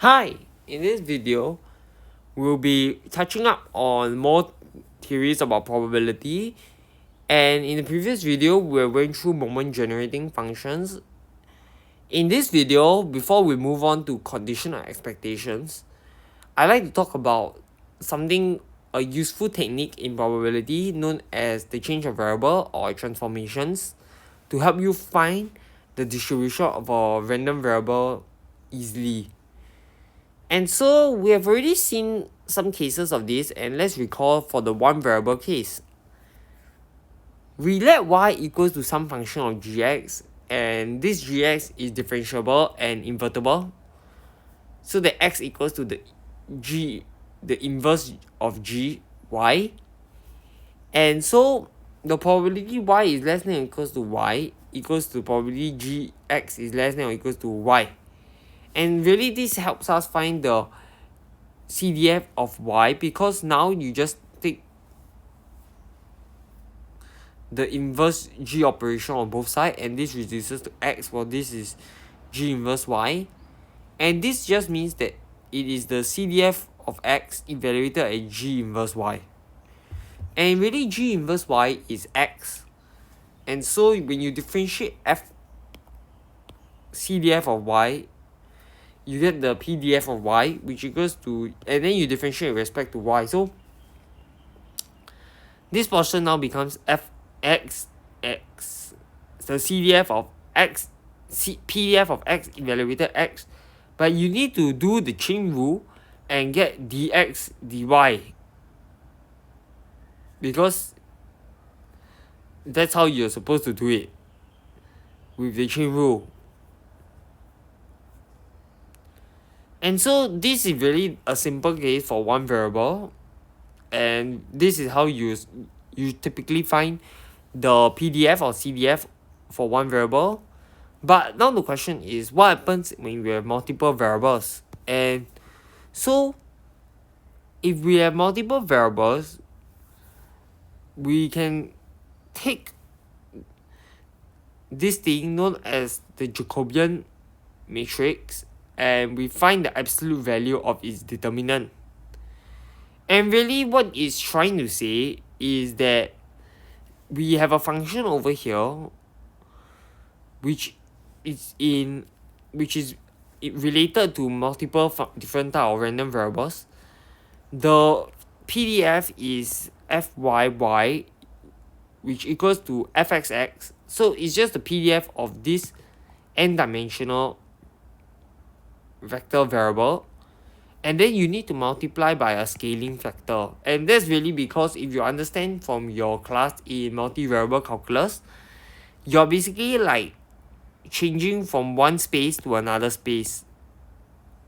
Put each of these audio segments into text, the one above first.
Hi! In this video, we'll be touching up on more theories about probability, and in the previous video, we're going through moment generating functions. In this video, before we move on to conditional expectations, I'd like to talk about a useful technique in probability known as the change of variable or transformations to help you find the distribution of a random variable easily. And so we have already seen some cases of this, and let's recall for the one variable case. We let y equals to some function of gx, and this gx is differentiable and invertible, so that x equals to the inverse of gy, and so the probability y is less than or equals to y equals to probability gx is less than or equals to y. And really this helps us find the CDF of y, because now you just take the inverse g operation on both sides, and this reduces to x, while this is g inverse y, and this just means that it is the CDF of x evaluated at g inverse y, and really g inverse y is x, and so when you differentiate f CDF of y, you get the PDF of y, which equals to, and then you differentiate with respect to y. So this portion now becomes fx, the CDF of x, PDF of x evaluated x, but you need to do the chain rule and get dx dy, because that's how you're supposed to do it with the chain rule. And so this is really a simple case for one variable, and this is how you typically find the PDF or CDF for one variable. But now the question is, what happens when we have multiple variables? And so if we have multiple variables, we can take this thing known as the Jacobian Matrix, and we find the absolute value of its determinant. And really what it's trying to say is that we have a function over here which is related to multiple different type of random variables. The PDF is fyy, which equals to fxx, so it's just the PDF of this n-dimensional vector variable, and then you need to multiply by a scaling factor. And that's really because if you understand from your class in multivariable calculus, you're basically like changing from one space to another space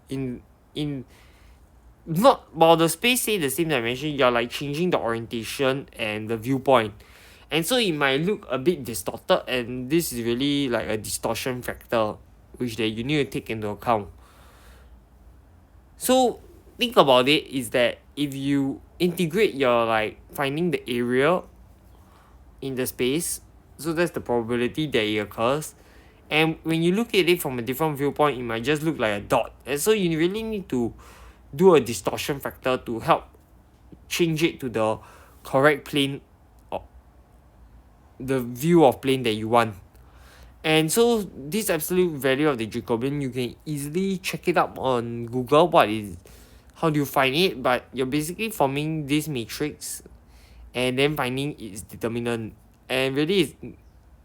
in not while the space stay the same dimension, you're like changing the orientation and the viewpoint, and so it might look a bit distorted, and this is really like a distortion factor which that you need to take into account. So think about it is that if you integrate your like finding the area in the space, so that's the probability that it occurs, and when you look at it from a different viewpoint, it might just look like a dot, and so you really need to do a distortion factor to help change it to the correct plane, or the view of plane that you want. And so this absolute value of the Jacobian, you can easily check it up on Google how do you find it, but you're basically forming this matrix and then finding its determinant. And really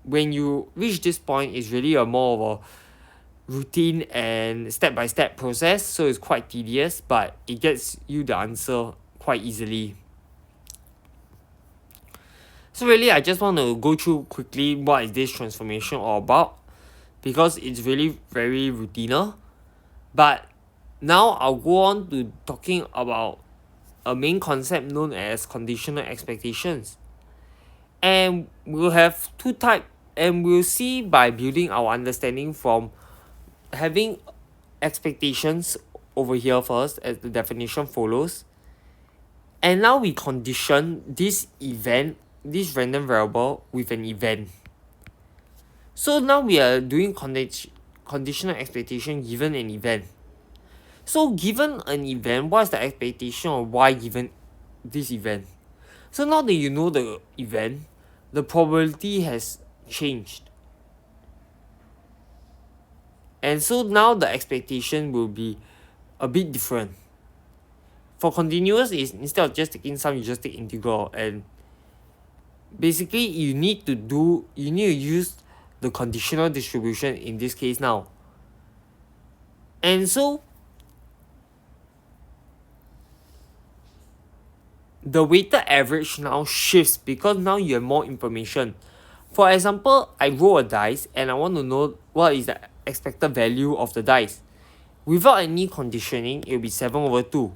when you reach this point, it's really a more of a routine and step-by-step process, so it's quite tedious, but it gets you the answer quite easily. So really I just want to go through quickly what is this transformation all about, because it's really very routine. But now I'll go on to talking about a main concept known as conditional expectations. And we'll have two types, and we'll see by building our understanding from having expectations over here first, as the definition follows. And now we condition this random variable with an event. So now we are doing conditional expectation given an event. So given an event, what is the expectation of y given this event? So now that you know the event, the probability has changed. And so now the expectation will be a bit different. For continuous, is instead of just taking sum, you just take integral, and basically you need to use the conditional distribution in this case now. And so the weighted average now shifts because now you have more information. For example, I roll a dice and I want to know what is the expected value of the dice. Without any conditioning, it will be 7/2.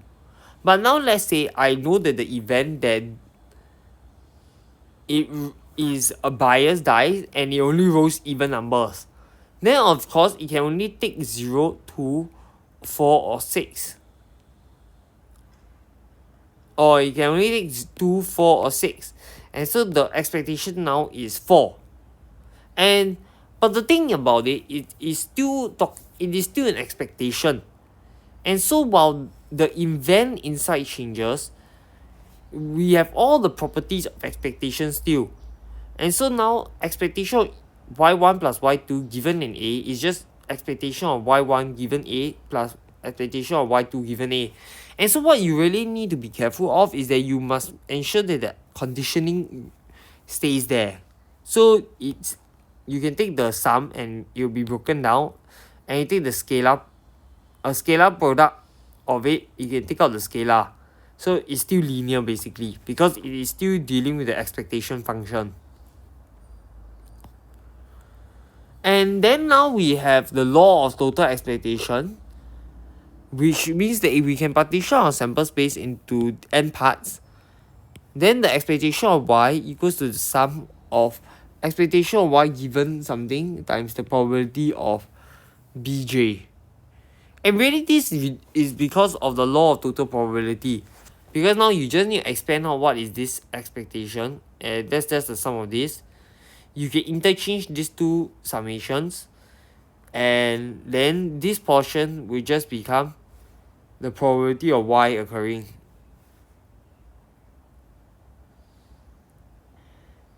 But now let's say I know that the event that it is a biased dice and it only rolls even numbers. Then of course it can only take 0, 2, 4 or 6. Or it can only take 2, 4 or 6. And so the expectation now is 4. But the thing about it, it is still an expectation. And so while the event inside changes, we have all the properties of expectation still. And so now expectation of y1 plus y2 given an a is just expectation of y1 given a plus expectation of y2 given a. And so what you really need to be careful of is that you must ensure that the conditioning stays there. So you can take the sum and it will be broken down, and you take the scalar product of it, you can take out the scalar. So it's still linear basically because it is still dealing with the expectation function. And then now we have the law of total expectation, which means that if we can partition our sample space into n parts, then the expectation of y equals to the sum of expectation of y given something times the probability of bj. And really this is because of the law of total probability. Because now you just need to expand on what is this expectation, and that's just the sum of this. You can interchange these two summations, and then this portion will just become the probability of y occurring.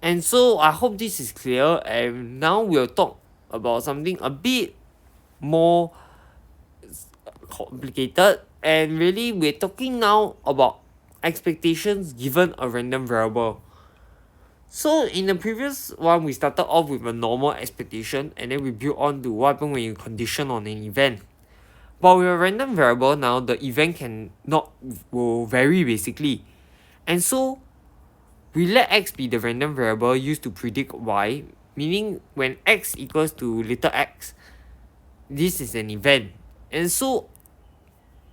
And so I hope this is clear, and now we'll talk about something a bit more complicated, and really we're talking now about expectations given a random variable. So in the previous one, we started off with a normal expectation, and then we built on to what happens when you condition on an event. But with a random variable now, the event will vary basically. And so we let x be the random variable used to predict y, meaning when x equals to little x, this is an event. And so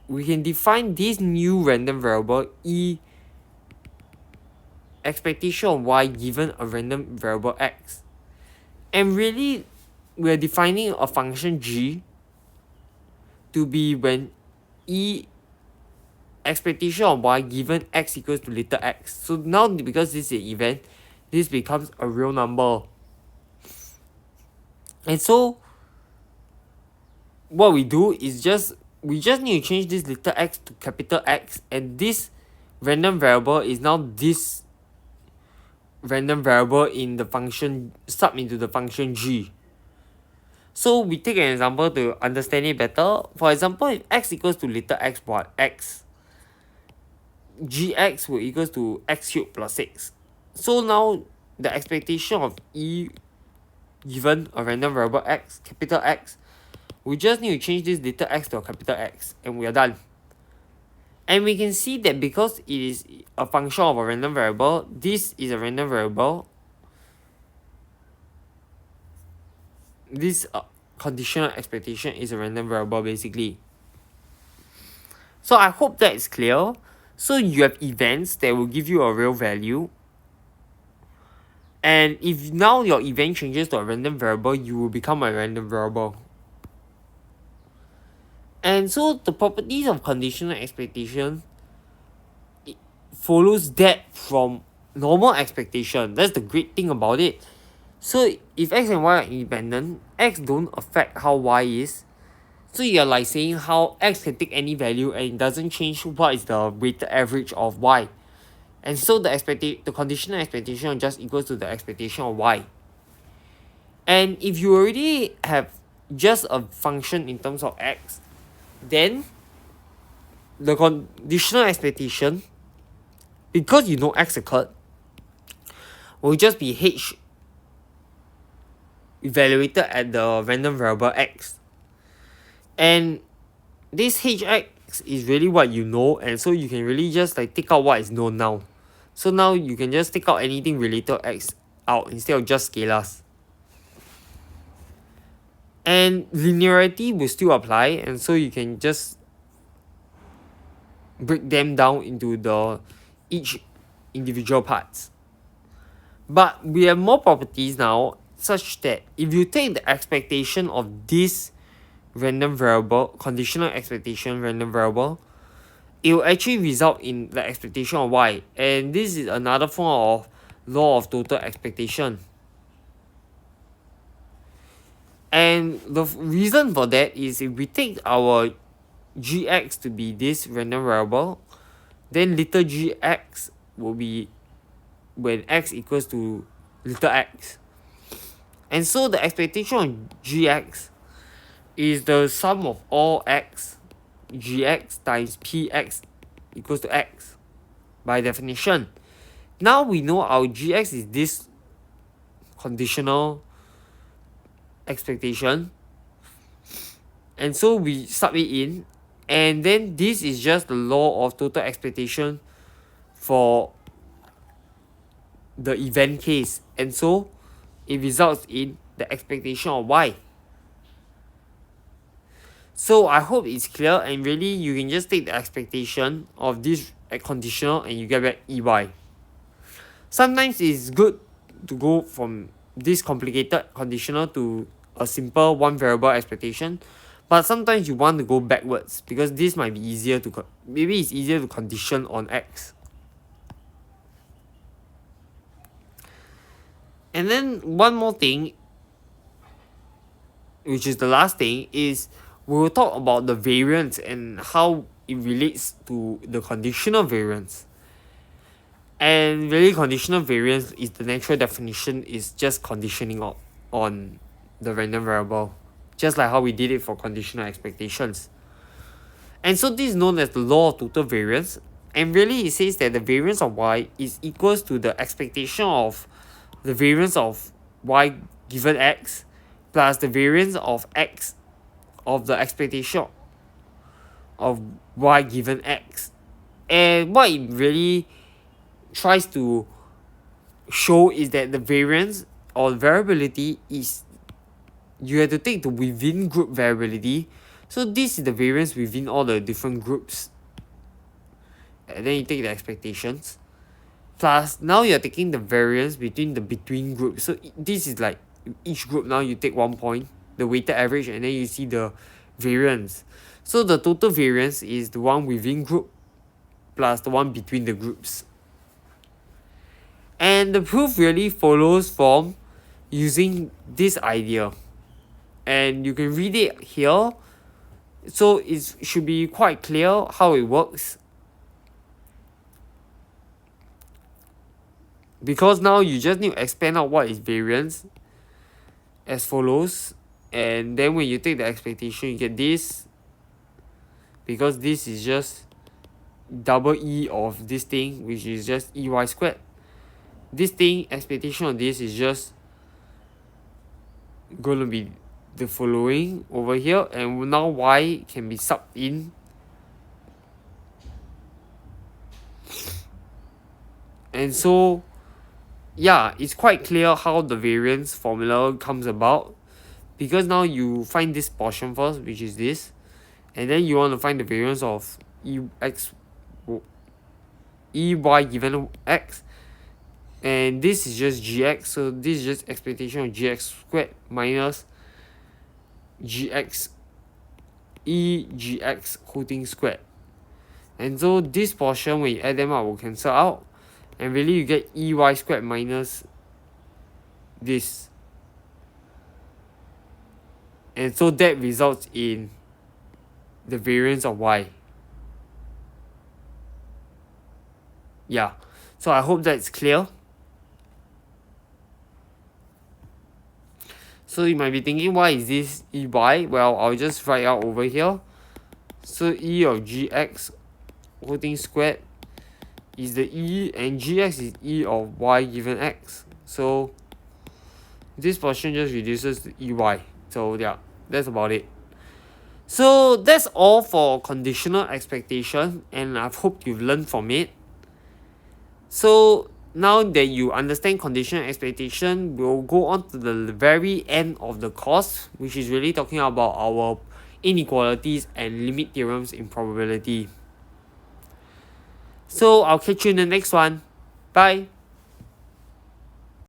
we can define this new random variable e expectation of y given a random variable x. And really, we're defining a function g to be when e expectation of y given x equals to little x. So now because this is an event, this becomes a real number. And so what we do is we just need to change this little x to capital X, and this random variable is now this random variable in the function sub into the function g. So we take an example to understand it better. For example, if x equals to little x what x, gx will equals to x cubed plus 6. So now the expectation of e given a random variable x, capital X, we just need to change this little x to a capital X, and we are done. And we can see that because it is a function of a random variable, this is a random variable. This conditional expectation is a random variable basically. So I hope that is clear. So you have events that will give you a real value. And if now your event changes to a random variable, you will become a random variable. And so the properties of conditional expectation follows that from normal expectation. That's the great thing about it. So if x and y are independent, x don't affect how y is. So you're like saying how x can take any value and it doesn't change what is the weighted average of y. And so the conditional expectation just equals to the expectation of y. And if you already have just a function in terms of x, then the conditional expectation, because you know x occurred, will just be h evaluated at the random variable x. And this hx is really what you know, and so you can really just like take out what is known now. So now you can just take out anything related to x out instead of just scalars. And linearity will still apply, and so you can just break them down into the each individual parts. But we have more properties now, such that if you take the expectation of this random variable, conditional expectation random variable, it will actually result in the expectation of y. And this is another form of law of total expectation. And the reason for that is if we take our gx to be this random variable, then little gx will be when x equals to little x. And so the expectation of gx is the sum of all x gx times px equals to x by definition. Now we know our gx is this conditional expectation, and so we sub it in, and then this is just the law of total expectation for the event case, and so it results in the expectation of y. So I hope it's clear, and really you can just take the expectation of this conditional and you get back ey. Sometimes it's good to go from this complicated conditional to a simple one variable expectation, but sometimes you want to go backwards because this might be easier to maybe it's easier to condition on x. And then one more thing, which is the last thing, is we will talk about the variance and how it relates to the conditional variance. And really, conditional variance is the natural definition is just conditioning on the random variable, just like how we did it for conditional expectations. And so this is known as the law of total variance, and really it says that the variance of y is equals to the expectation of the variance of y given x plus the variance of x of the expectation of y given x. And what it really tries to show is that the variance or variability is, you have to take the within group variability. So this is the variance within all the different groups, and then you take the expectations, plus now you're taking the variance between the between groups. So this is like each group, now you take 1 point, the weighted average, and then you see the variance. So the total variance is the one within group plus the one between the groups. And the proof really follows from using this idea, and you can read it here, so it should be quite clear how it works, because now you just need to expand out what is variance as follows. And then when you take the expectation, you get this, because this is just double e of this thing, which is just ey squared. This thing, expectation of this is just going to be the following over here, and now y can be subbed in. And so yeah, it's quite clear how the variance formula comes about, because now you find this portion first, which is this, and then you want to find the variance of ey given x, and this is just gx, so this is just expectation of gx squared minus gx gx whole thing squared. And so this portion, when you add them up, will cancel out, and really you get ey squared minus this. And so that results in the variance of y. Yeah, so I hope that's clear. So you might be thinking, why is this ey? Well, I'll just write out over here. So e of gx whole thing squared is the e, and gx is e of y given x. So this portion just reduces to ey. So yeah, that's about it. So that's all for conditional expectation, and I hope you've learned from it. So now that you understand conditional expectation, we'll go on to the very end of the course, which is really talking about our inequalities and limit theorems in probability. So I'll catch you in the next one. Bye.